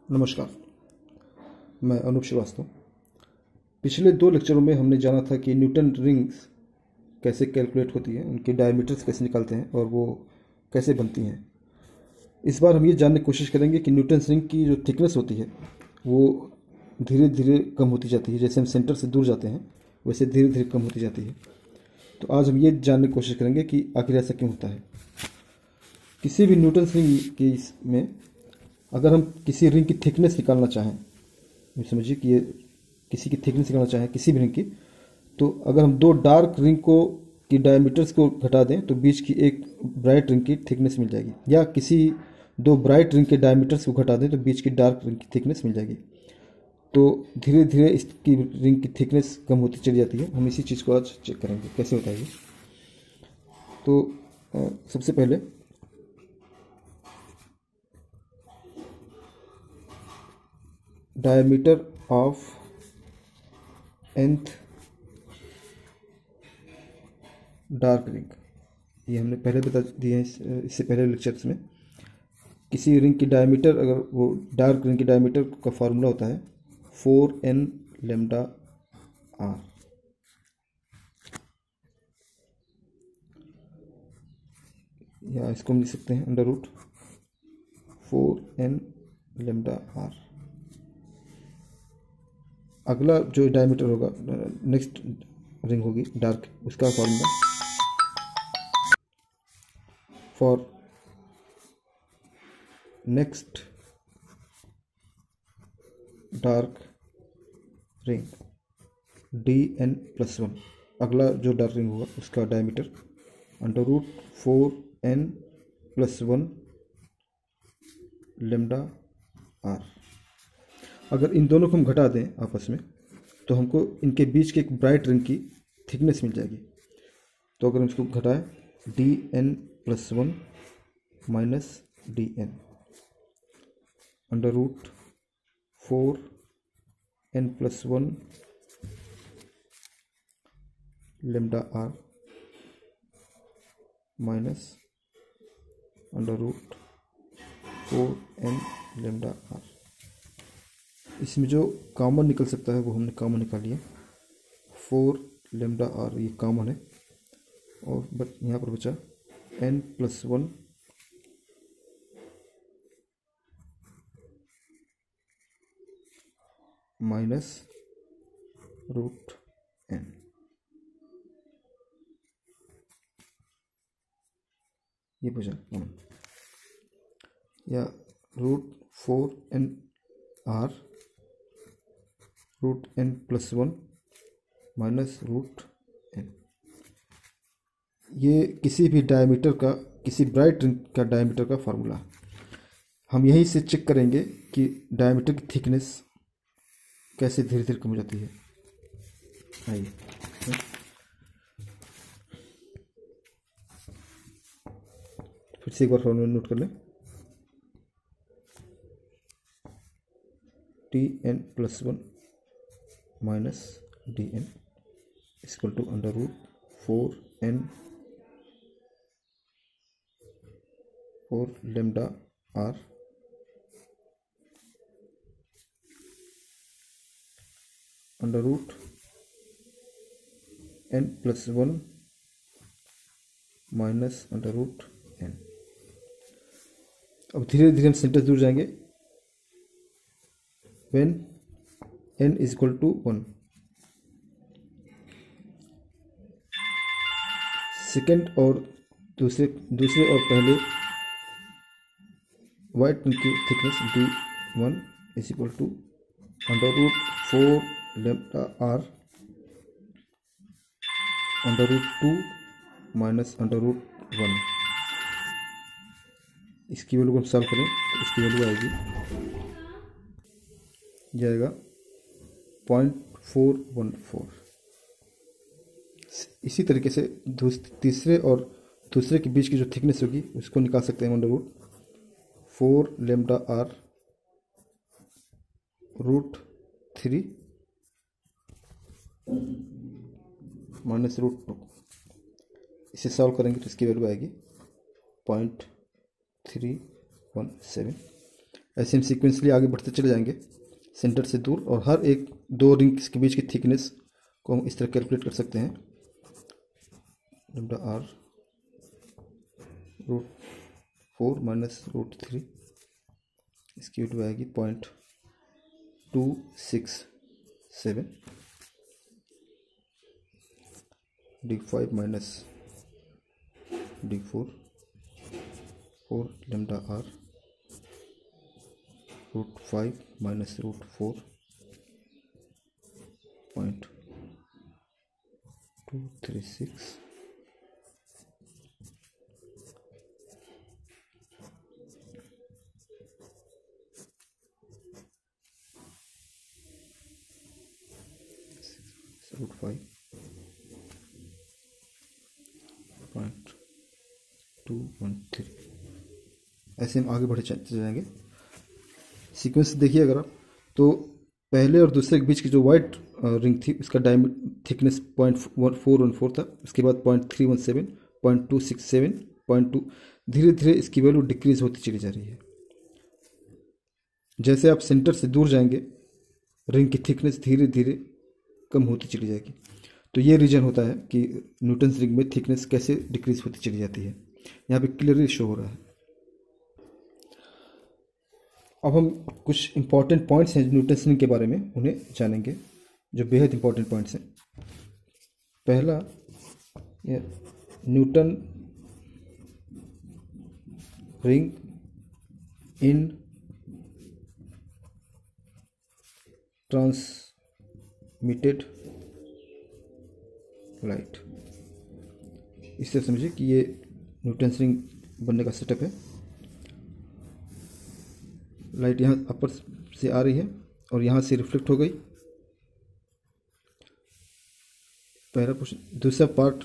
नमस्कार। मैं अनूप श्रीवास्तव। पिछले 2 लेक्चरों में हमने जाना था कि न्यूटन रिंग्स कैसे कैलकुलेट होती हैं, उनके डायमीटर्स कैसे निकालते हैं और वो कैसे बनती हैं। इस बार हम ये जानने की कोशिश करेंगे कि न्यूटन रिंग की जो थिकनेस होती है वो धीरे धीरे कम होती जाती है। जैसे हम सेंटर से दूर जाते हैं वैसे धीरे धीरे कम होती जाती है। तो आज हम ये जानने की कोशिश करेंगे कि आखिर ऐसा क्यों होता है। किसी भी न्यूटन रिंग की में अगर हम किसी रिंग की थिकनेस निकालना चाहें, समझिए कि ये किसी की थिकनेस निकालना चाहें किसी भी रिंग की, तो अगर हम 2 डार्क रिंग को की डायमीटर्स को घटा दें तो बीच की एक ब्राइट रिंग की थिकनेस मिल जाएगी, या किसी 2 ब्राइट रिंग के डायमीटर्स को घटा दें तो बीच की डार्क रिंग की थिकनेस मिल जाएगी। तो धीरे धीरे इसकी रिंग की थिकनेस कम होती चली जाती है। हम इसी चीज़ को आज चेक करेंगे कैसे होता है ये। तो सबसे पहले diameter of nth dark ring, ये हमने पहले बता दिए हैं इससे पहले लेक्चर्स में। किसी रिंग की डायमीटर, अगर वो डार्क रिंग की डायमीटर का फार्मूला होता है 4n लेम्डा r, या इसको हम लिख सकते हैं under root 4n lambda r। अगला जो डायमीटर होगा, नेक्स्ट रिंग होगी डार्क, उसका formula for next dark ring dn+1। अगला जो डार्क रिंग होगा उसका diameter under root 4n+1 lambda r। अगर इन दोनों को हम घटा दें आपस में तो हमको इनके बीच के एक ब्राइट रिंग की थिकनेस मिल जाएगी। तो अगर हम इसको घटाएं dn+1 minus dn under root 4n+1 lambda r minus under root 4n lambda r। इसमें जो कॉमन निकल सकता है वो हमने कॉमन निकाल लिया, 4 लेम्डा r ये कॉमन है, और बट यहाँ पर बचा n+1 माइनस रूट n। ये बचा कॉमन, या root 4n r root n+1 minus root n। ये किसी भी डायमीटर का, किसी ब्राइट रिंग का डायमीटर का फार्मूला। हम यहीं से चेक करेंगे कि डायमीटर की थिकनेस कैसे धीरे धीरे कम हो जाती है। आइए फिर से एक बार फार्मूला नोट कर लें। dn+1 minus dn equal to under root 4 lambda r under root n+1 minus under root n। अब धीरे धीरे हम सेंटर दूर जाएंगे। when n is equal to 1, second और दूसरे और पहले वाइट रिंग की thickness d1 is equal to under root 4 lambda r under root 2 minus under root 1। इसकी वैल्यू को हम सॉल्व करें तो इसकी वैल्यू आएगी, जाएगा 0.414। इसी तरीके से तीसरे और दूसरे के बीच की जो थिकनेस होगी उसको निकाल सकते हैं under root 4 lambda r root 3 minus root 2। इसे सॉल्व करेंगे तो इसकी वैल्यू आएगी 0.317। ऐसे हम सीक्वेंसली आगे बढ़ते चले जाएंगे सेंटर से दूर, और हर एक दो रिंग्स के बीच की थिकनेस को हम इस तरह कैलकुलेट कर सकते हैं। λr √4 माइनस √3, इसकी वैल्यू आएगी 0.267, d5 minus d4 4 λr √5 minus √4 0.236, √5 0.213। ऐसे हम आगे बढ़े चलते जाएंगे। सीक्वेंस देखिए अगर आप, तो पहले और दूसरे के बीच की जो वाइट रिंग थी उसका थिकनेस 0.414 था, उसके बाद 0.317, 0.267, 0.2, धीरे धीरे इसकी वैल्यू डिक्रीज होती चली जा रही है। जैसे आप सेंटर से दूर जाएंगे रिंग की थिकनेस धीरे धीरे कम होती चली जाएगी। तो ये रीजन होता है कि न्यूटन्स रिंग में थिकनेस कैसे डिक्रीज होती चली जाती है, यहाँ पे क्लियरली शो हो रहा है। अब हम कुछ इंपॉर्टेंट पॉइंट्स हैं न्यूटन्स रिंग के बारे में, उन्हें जानेंगे, जो बेहद इंपॉर्टेंट पॉइंट्स हैं। पहला, Newton ring in transmitted light. इस तरह समझिए कि ये न्यूटन्स रिंग बनने का सेटअप है। लाइट यहाँ अपर से आ रही है और यहाँ से रिफ्लेक्ट हो गई, पहला क्वेश्चन। दूसरा पार्ट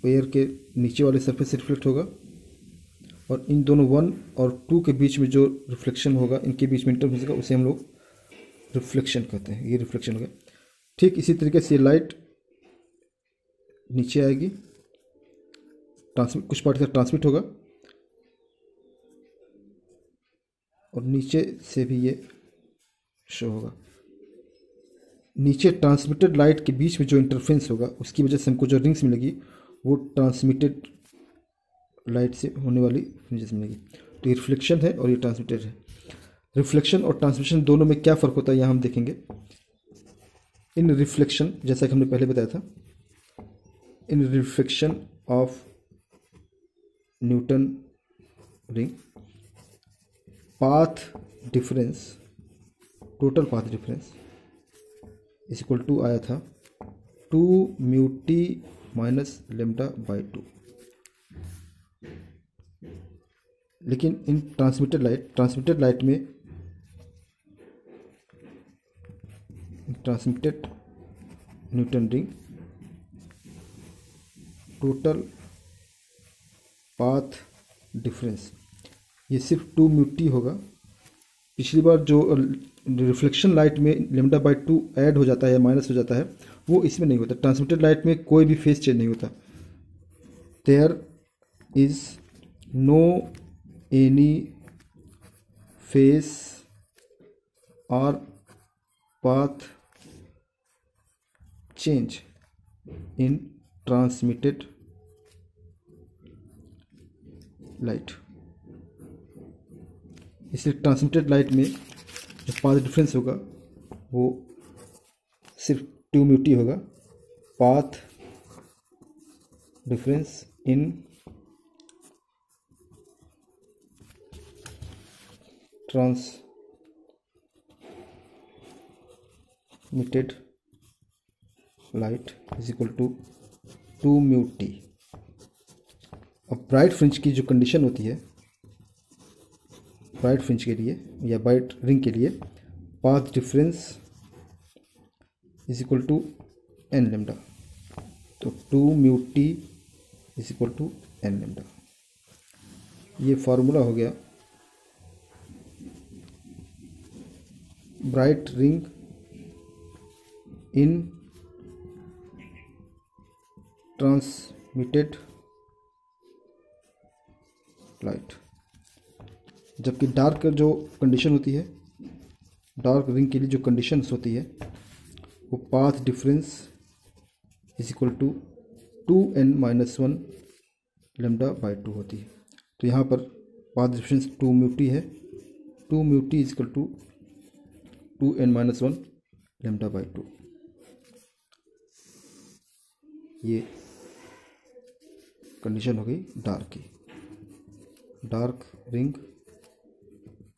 एयर के नीचे वाले सरफेस से रिफ्लेक्ट होगा, और इन दोनों 1 और 2 के बीच में जो रिफ्लेक्शन होगा, इनके बीच में इंटरफेरेंस होगा, उसे हम लोग रिफ्लेक्शन कहते हैं। ये रिफ्लेक्शन हो गया। ठीक इसी तरीके से लाइट नीचे आएगी, कुछ पार्ट ट्रांसमिट होगा, और नीचे से भी ये शो होगा। नीचे ट्रांसमिटेड लाइट के बीच में जो इंटरफेरेंस होगा, उसकी वजह से हमको जो रिंग्स मिलेगी वो ट्रांसमिटेड लाइट से होने वाली फ्रिंजेस मिलेगी। तो ये रिफ्लेक्शन है और ये ट्रांसमिटेड है। रिफ्लेक्शन और ट्रांसमिशन दोनों में क्या फ़र्क होता है, यहाँ हम देखेंगे। इन रिफ्लेक्शन, जैसा कि हमने पहले बताया था, in reflection of Newton ring, path difference, total path difference is equal to आया था 2μt माइनस λ/2। लेकिन इन ट्रांसमिटेड लाइट में, transmitted Newton ring, total path difference ये सिर्फ 2μt होगा। पिछली बार जो रिफ्लेक्शन लाइट में λ/2 ऐड हो जाता है या माइनस हो जाता है, वो इसमें नहीं होता। ट्रांसमिटेड लाइट में कोई भी फेज चेंज नहीं होता। There is no any phase और path change in transmitted light. इसलिए ट्रांसमिटेड लाइट में जो पाथ डिफरेंस होगा वो सिर्फ 2μt होगा। Path difference in transmitted light is equal to 2μt। अब ब्राइट फ्रिंज की जो कंडीशन होती है, ब्राइट फ्रिंज के लिए या ब्राइट रिंग के लिए, path difference is equal to n lambda. तो 2μt is equal to n lambda. ये फार्मूला हो गया bright ring in transmitted light. जबकि डार्क जो कंडीशन होती है, डार्क रिंग के लिए जो कंडीशंस होती है वो path difference is equal to 2n-1 lambda by 2 होती है। तो यहाँ पर पाथ डिफरेंस 2 म्यू टी है, 2 mu T is equal to 2n-1 lambda by 2। ये कंडीशन हो गई डार्क की, dark ring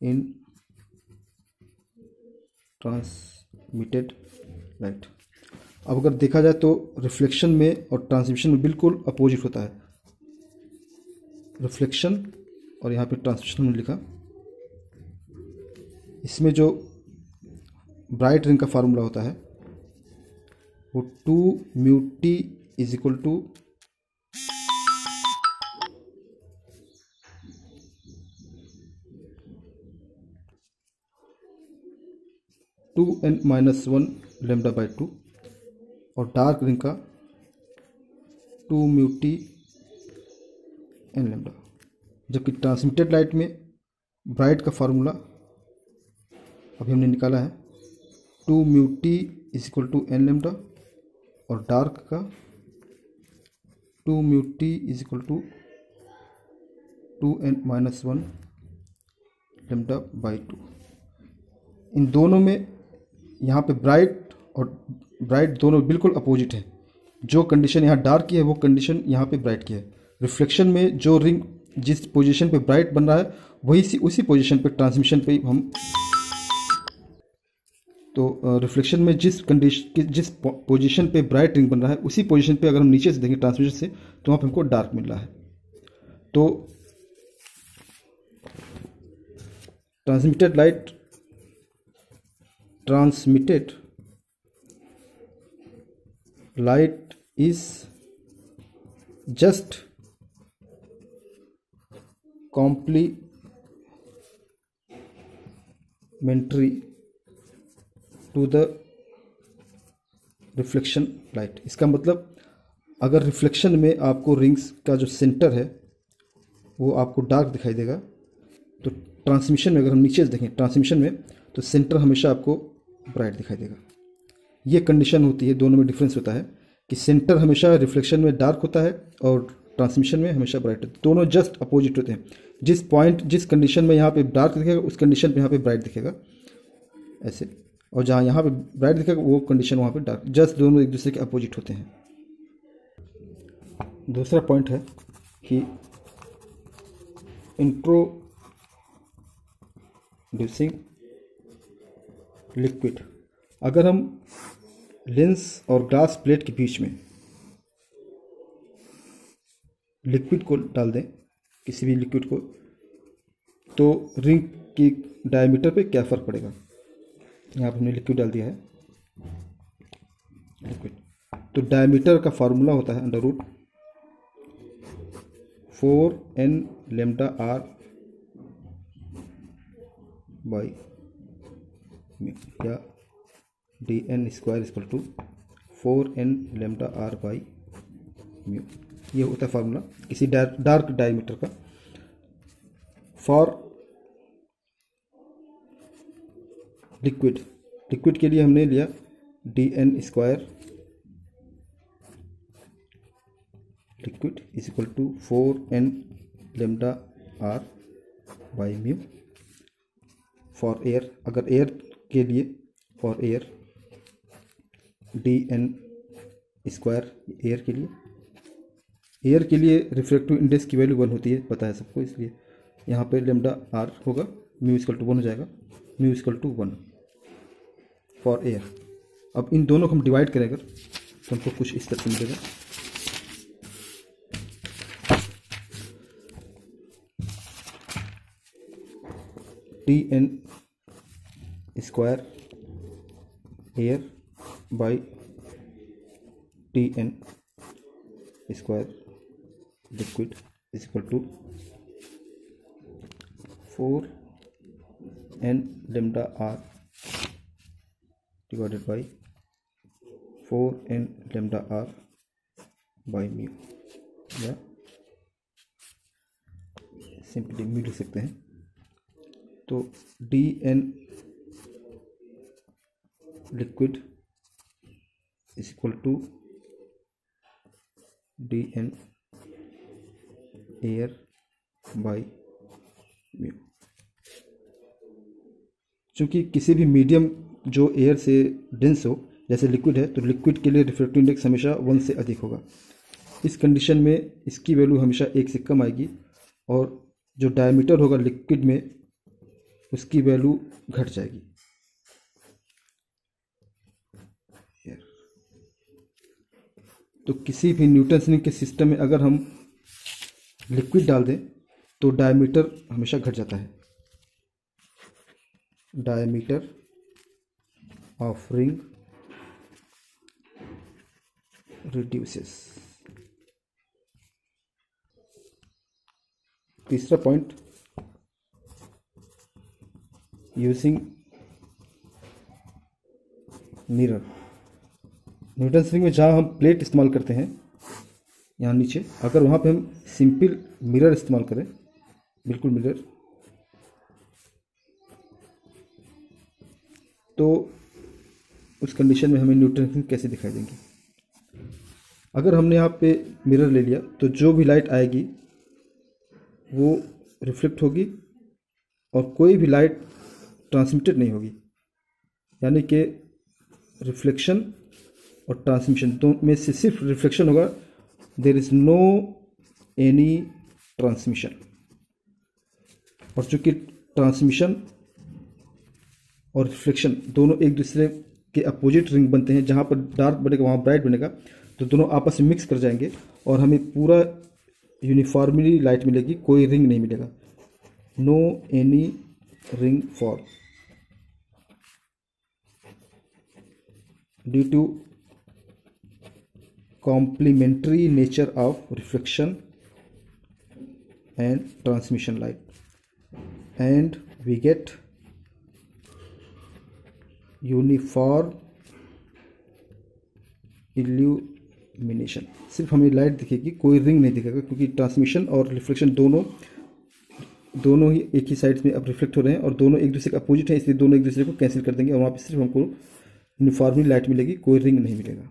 in transmitted light. अब अगर देखा जाए तो रिफ्लेक्शन में और ट्रांसमिशन में बिल्कुल अपोजिट होता है। रिफ्लेक्शन और यहाँ पे ट्रांसमिशन में लिखा, इसमें जो ब्राइट रिंग का फार्मूला होता है वो 2 mu T is equal to 2n-1 lambda by 2 और डार्क रिंग का 2 म्यू टी एन लेमडा। जबकि ट्रांसमिटेड लाइट में ब्राइट का फार्मूला अभी हमने निकाला है 2 mu T is equal to N lambda और डार्क का 2 mu T is equal to 2n-1 lambda by 2। इन दोनों में यहाँ पे ब्राइट और ब्राइट दोनों बिल्कुल अपोजिट है। जो कंडीशन यहाँ डार्क की है वो कंडीशन यहाँ पे ब्राइट की है। रिफ्लेक्शन में जो रिंग जिस पोजीशन पे ब्राइट बन रहा है वही उसी पोजीशन पे ट्रांसमिशन पे हम, तो रिफ्लेक्शन में जिस पोजीशन पे ब्राइट रिंग बन रहा है उसी पोजीशन पे अगर हम नीचे से देखें ट्रांसमिशन से तो वहाँ पे हमको डार्क मिल रहा है। तो transmitted light is just complementary to the reflection light. इसका मतलब अगर रिफ्लेक्शन में आपको रिंग्स का जो सेंटर है वो आपको डार्क दिखाई देगा, तो ट्रांसमिशन में अगर हम नीचे से देखें ट्रांसमिशन में तो सेंटर हमेशा आपको ब्राइट दिखाई देगा। ये कंडीशन होती है, दोनों में डिफरेंस होता है कि सेंटर हमेशा रिफ्लेक्शन में डार्क होता है और ट्रांसमिशन में हमेशा ब्राइट होता है। दोनों जस्ट अपोजिट होते हैं। जिस कंडीशन में यहाँ पे डार्क दिखेगा उस कंडीशन पे यहाँ पे ब्राइट दिखेगा ऐसे, और जहाँ यहाँ पे ब्राइट दिखेगा वो कंडीशन वहाँ पे डार्क, जस्ट दोनों एक दूसरे के अपोजिट होते हैं। दूसरा पॉइंट है कि इंट्रोड्यूसिंग लिक्विड। अगर हम लेंस और ग्लास प्लेट के बीच में लिक्विड को डाल दें, किसी भी लिक्विड को, तो रिंग की डायमीटर पे क्या फ़र्क पड़ेगा। यहाँ पर हमने लिक्विड डाल दिया है, लिक्विड, तो डायमीटर का फार्मूला होता है under root 4n lambda are by mu, या dn square equal to 4n lambda are by mu. ये होता है फार्मूला किसी डार्क डायमीटर का। फॉर लिक्विड के लिए हमने लिया dn square liquid is equal to 4n lambda are by mu. For air, अगर एयर के लिए for air dn square, air के लिए रिफ्रैक्टिव इंडेक्स की वैल्यू 1 होती है, पता है सबको, इसलिए यहाँ पे लेमडा आर होगा, म्यू इक्वल टू 1 हो जाएगा, mu equal to 1 for air. अब इन दोनों को हम डिवाइड करें अगर तो हमको कुछ इस तरह से मिलेगा, dn square air by dn square liquid is equal to 4n lambda r divided by 4n lambda are by mu, या सिंपली म्यू लिख सकते हैं तो d n liquid is equal to d n air by mu. चूँकि किसी भी medium जो air से डेंस हो, जैसे लिक्विड है, तो लिक्विड के लिए रिफ्रैक्टिव इंडेक्स हमेशा 1 से अधिक होगा। इस कंडीशन में इसकी वैल्यू हमेशा 1 से कम आएगी और जो डायमीटर होगा लिक्विड में उसकी वैल्यू घट जाएगी। तो किसी भी न्यूटन रिंग के सिस्टम में अगर हम लिक्विड डाल दें तो डायमीटर हमेशा घट जाता है। Diameter of ring reduces. तीसरा point, using mirror. Newton ring में जहाँ हम प्लेट इस्तेमाल करते हैं यहाँ नीचे, अगर वहाँ पे हम सिंपल मिरर इस्तेमाल करें, बिल्कुल मिरर, तो उस कंडीशन में हमें न्यूटन रिंग कैसे दिखाई देंगी। अगर हमने यहाँ पे मिरर ले लिया तो जो भी लाइट आएगी वो रिफ्लेक्ट होगी और कोई भी लाइट ट्रांसमिटेड नहीं होगी, यानी कि रिफ्लेक्शन और ट्रांसमिशन दोनों में से सिर्फ रिफ्लेक्शन होगा। There is no any transmission. और चूंकि ट्रांसमिशन और रिफ्लेक्शन दोनों एक दूसरे के अपोजिट रिंग बनते हैं, जहाँ पर डार्क बनेगा वहाँ ब्राइट बनेगा, तो दोनों आपस में मिक्स कर जाएंगे और हमें पूरा यूनिफॉर्मली लाइट मिलेगी, कोई रिंग नहीं मिलेगा। No any ring form due to complementary nature of reflection and transmission light, and we get uniform illumination। सिर्फ हमें लाइट दिखेगी, कोई रिंग नहीं दिखेगा, क्योंकि ट्रांसमिशन और रिफ्लेक्शन दोनों ही एक ही साइड में अब रिफ्लेक्ट हो रहे हैं और दोनों एक दूसरे के अपोजिट हैं, इसलिए दोनों एक दूसरे को कैंसिल कर देंगे और वहाँ पे सिर्फ हमको यूनिफॉर्मली लाइट मिलेगी, कोई रिंग नहीं मिलेगा।